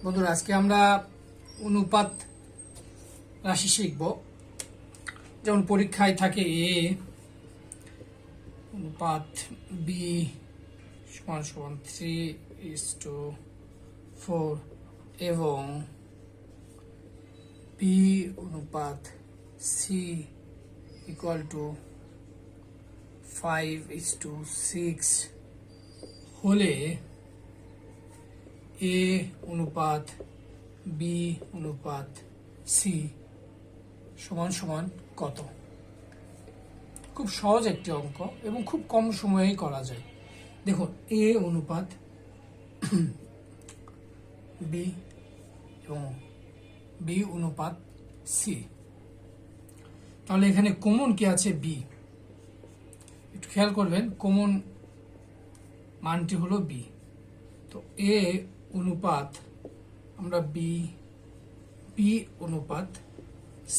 বন্ধুরা, আজকে আমরা অনুপাত রাশি শিখব। যেমন পরীক্ষায় থাকে এ অনুপাত বি সমান সমান 3:4 এবং বি অনুপাত সি ইকুয়াল টু 5:6 হলে এ অনুপাত বি অনুপাত সি সমান সমান কত? খুব সহজ একটি অঙ্ক এবং খুব কম সময়েই করা যায়। দেখুন, এ অনুপাত বি এবং বি অনুপাত সি, তাহলে এখানে কমন কি আছে? বি। একটু খেয়াল করবেন, কমন মানটি হলো বি। তো এ অনুপাত আমরা বি অনুপাত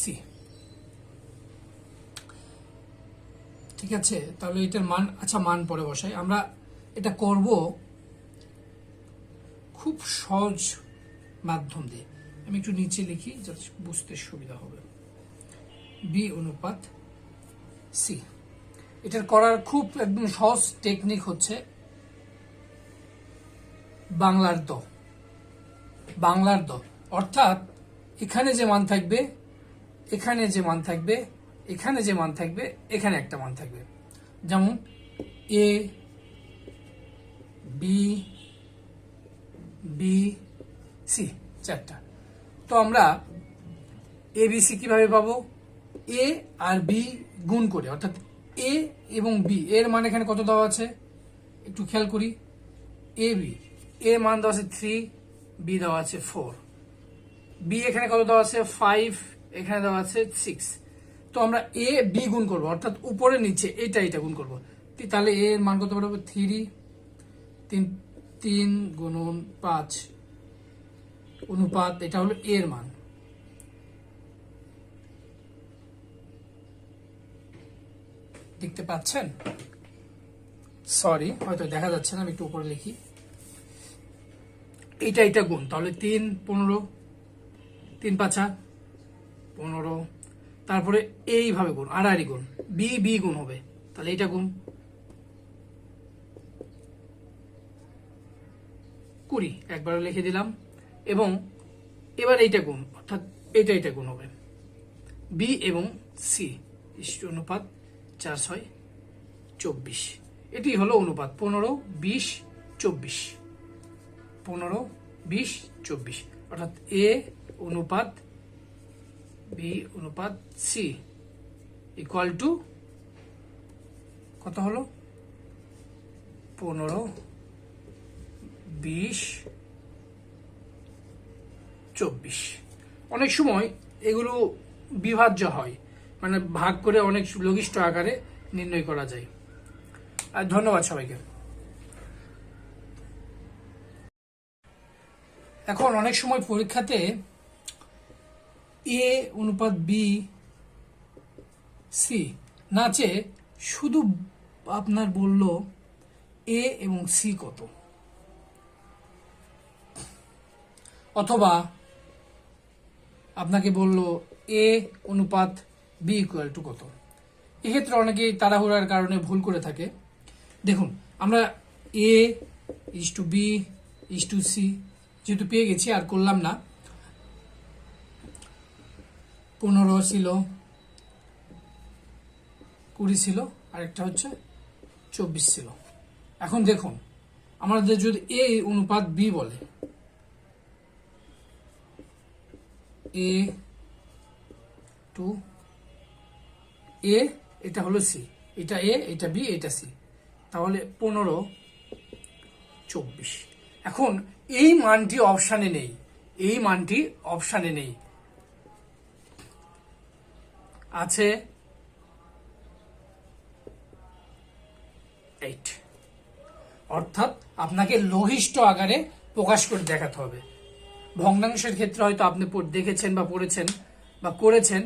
সি, ঠিক আছে। তাহলে এটার মান, আচ্ছা মান পরে বসাই। আমরা এটা করব খুব সহজ মাধ্যম দিয়ে। আমি একটু নিচে লিখি যাতে বুঝতে সুবিধা হবে। বি অনুপাত সি, এটার করার খুব একদম সহজ টেকনিক হচ্ছে বাংলার দ। বাংলার দ অর্থাৎ এখানে যে মান থাকবে, এখানে যে মান থাকবে, এখানে যে মান থাকবে, এখানে একটা মান থাকবে। যেমন এ বি বি সি, চারটা। তো আমরা এ বি সি কিভাবে পাবো? এ আর বি গুণ করে, অর্থাৎ এ এবং বি এর মান এখানে কত দেওয়া আছে একটু খেয়াল করি। এ বি এর মান দেওয়া আছে 3, বি দেওয়া আছে 4, বি এখানে কত দেওয়া আছে 5, এখানে দেওয়া আছে 6। তো আমরা এ বি গুণ করবো, অর্থাৎ উপরে নিচে এটা গুণ করবো। তাহলে এ এর মান কত পাবো? 3 গুণন 5 অনুপাত, এটা হলো এর মান। দেখতে পাচ্ছেন? সরি, হয়তো দেখা যাচ্ছে না, আমি একটু উপরে লিখি। এটা গুণ, তাহলে 3 15, 3 5 15, তারপরে এইভাবে গুণ, আড়াআড়ি গুণ, বি গুণ হবে, তাহলে এটা গুণ 20, একবারে লিখে দিলাম। এবং এবার এইটা গুণ, অর্থাৎ এটা গুণ হবে। বি এবং সি অনুপাত 4 6 24, এটি হলো অনুপাত 15 20 24, 15 20 24, অর্থাৎ এ অনুপাত বি অনুপাত সি ইকুয়াল টু কত হলো? 15 20 24। অনেক সময় এগুলো বিভাজ্য হয়, মানে ভাগ করে অনেক লঘিষ্ঠ আকারে নির্ণয় করা যায়। আর ধন্যবাদ সবাইকে। এখন অনেক সময় পরীক্ষাতে এ অনুপাত বি সি না চেয়ে শুধু আপনার বলল এ এবং সি কত, অথবা আপনাকে বলল এ অনুপাত বি ইকুয়াল টু কত। এক্ষেত্রে অনেকেই তাড়াহুড়ার কারণে ভুল করে থাকে। দেখুন, আমরা A is to B is to C যেহেতু পেয়ে গেছি, আর করলাম না। 15 ছিল, 20 ছিল, আরেকটা হচ্ছে 24 ছিল। এখন দেখুন, আমাদের যদি এ অনুপাত বি বলে, এ টু এ, এটা হলো সি, এটা এ, এটা বি, এটা সি, তাহলে 15 24। এখন এই মানটি অপশানে নেই, এই মানটি অপশানে নেই, আছে 8। অর্থাৎ আপনাকে লঘিষ্ঠ আকারে প্রকাশ করে দেখাতে হবে। ভগ্নাংশের ক্ষেত্রে হয়তো আপনি দেখেছেন বা পড়েছেন বা করেছেন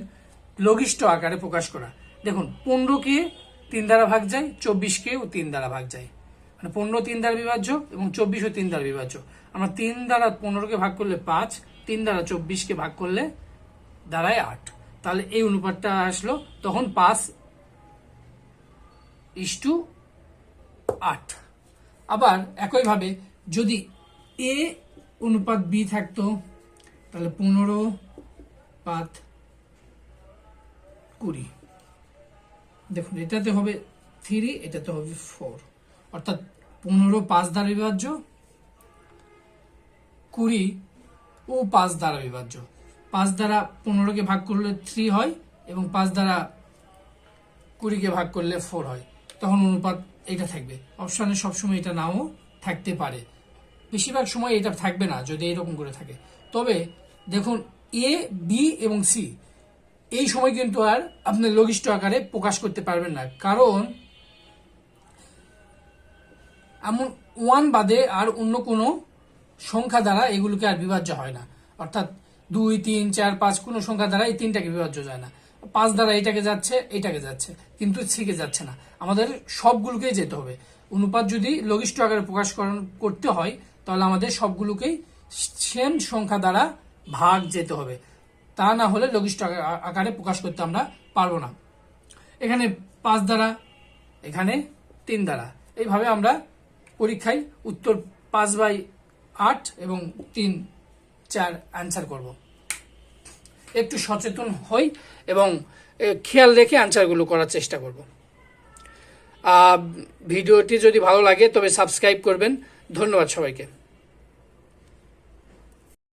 লঘিষ্ঠ আকারে প্রকাশ করা। দেখুন, 15 কে 3 দ্বারা ভাগ যায়, 24 কেও 3 দ্বারা ভাগ যায়। মানে 15 3 দ্বারা বিভাজ্য এবং 24ও 3 দ্বারা বিভাজ্য। আমরা 3 দ্বারা 15কে ভাগ করলে 5, 3 দ্বারা 24কে ভাগ করলে দাঁড়ায় 8। তাহলে এই অনুপাতটা আসলো তখন 5:8। আবার একইভাবে যদি এ অনুপাত বি থাকতো তাহলে 15:20। দেখুন এটাতে হবে 3, এটাতে হবে 4, অর্থাৎ 15 5 দ্বারা বিভাজ্য, 20 ও 5 দ্বারা বিভাজ্য। 5 দ্বারা 15কে ভাগ করলে 3 হয় এবং 5 দ্বারা 20কে ভাগ করলে 4 হয়। তখন অনুপাত এটা থাকবে। অপশানে সবসময় এটা নাও থাকতে পারে, বেশিরভাগ সময় এটা থাকবে না যদি এরকম করে থাকে। তবে দেখুন এ বি এবং সি এই সময় কিন্তু আর আপনি লঘিষ্ঠ আকারে প্রকাশ করতে পারবেন না, কারণ এমন 1 বাদে আর অন্য কোনো সংখ্যা দ্বারা এগুলোকে আর বিভাজ্য হয় না। অর্থাৎ 2 3 4 5 কোনো সংখ্যা দ্বারা এই 3টাকে বিভাজ্য যায় না। 5 দ্বারা এটাকে যাচ্ছে, এটাকে যাচ্ছে, কিন্তু 3 কে যাচ্ছে না। আমাদের সবগুলোকেই যেতে হবে। অনুপাত যদি লঘিষ্ঠ আকারে প্রকাশ করতে হয় তাহলে আমাদের সবগুলোকেই সেম সংখ্যা দ্বারা ভাগ যেতে হবে, তা না হলে লঘিষ্ঠ আকারে প্রকাশ করতে আমরা পারবো না। এখানে 5 দ্বারা, এখানে 3 দ্বারা, এইভাবে আমরা পরীক্ষায় উত্তর 5/8 এবং 3 4 অ্যান্সার করব। একটু সচেতন হই এবং খেয়াল রেখে অ্যান্সারগুলো করার চেষ্টা করব। ভিডিওটি যদি ভালো লাগে তবে সাবস্ক্রাইব করবেন। ধন্যবাদ সবাইকে।